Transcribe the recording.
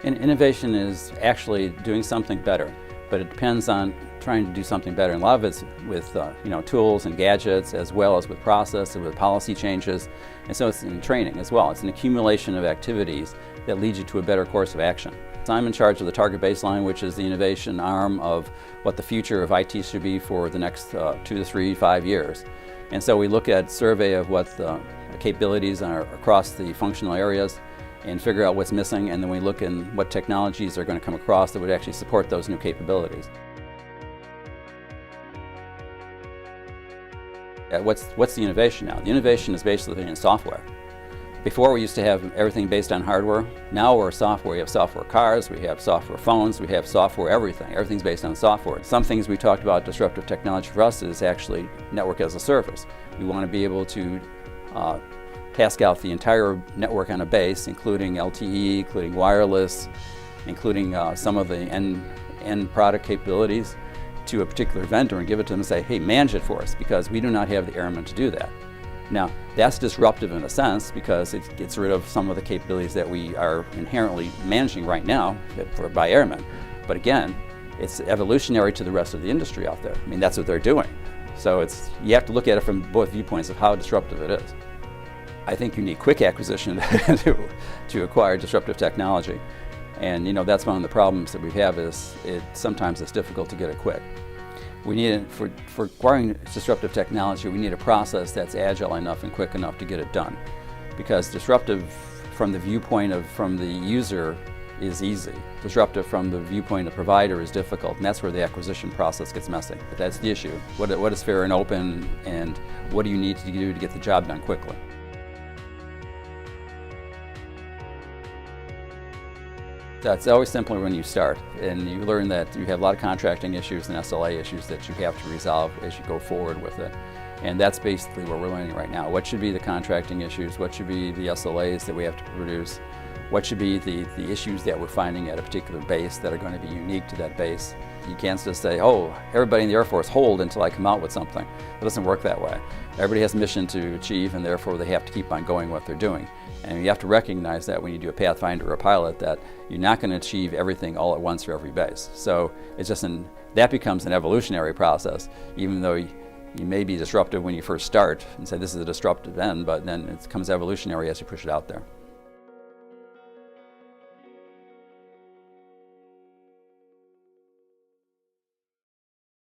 And innovation is actually doing something better, but it depends on trying to do something better. And a lot of it's with tools and gadgets, as well as with process and with policy changes. And so it's in training as well. It's an accumulation of activities that leads you to a better course of action. So I'm in charge of the target baseline, which is the innovation arm of what the future of IT should be for the next 2 to 3, 5 years. And so we look at survey of what the capabilities are across the functional areas and figure out what's missing, and then we look in what technologies are going to come across that would actually support those new capabilities. What's the innovation now? The innovation is basically in software. Before we used to have everything based on hardware. Now we're software. We have software cars, we have software phones, we have software everything. Everything's based on software. Some things we talked about disruptive technology for us is actually network as a service. We want to be able to task out the entire network on a base, including LTE, including wireless, including some of the end product capabilities, to a particular vendor and give it to them and say, hey, manage it for us, because we do not have the airmen to do that. Now, that's disruptive in a sense because it gets rid of some of the capabilities that we are inherently managing right now by airmen. But again, it's evolutionary to the rest of the industry out there. I mean, that's what they're doing. So you have to look at it from both viewpoints of how disruptive it is. I think you need quick acquisition to acquire disruptive technology. And that's one of the problems that we have is sometimes it's difficult to get it quick. We need for acquiring disruptive technology, we need a process that's agile enough and quick enough to get it done. Because disruptive from the viewpoint from the user is easy. Disruptive from the viewpoint of the provider is difficult, and that's where the acquisition process gets messy. But that's the issue. What is fair and open, and what do you need to do to get the job done quickly? It's always simpler when you start, and you learn that you have a lot of contracting issues and SLA issues that you have to resolve as you go forward with it. And that's basically what we're learning right now. What should be the contracting issues? What should be the SLAs that we have to produce? What should be the issues that we're finding at a particular base that are going to be unique to that base? You can't just say, oh, everybody in the Air Force hold until I come out with something. It doesn't work that way. Everybody has a mission to achieve, and therefore they have to keep on going what they're doing. And you have to recognize that when you do a pathfinder or a pilot, that you're not going to achieve everything all at once for every base. So it's just that becomes an evolutionary process, even though you may be disruptive when you first start and say this is a disruptive end, but then it becomes evolutionary as you push it out there.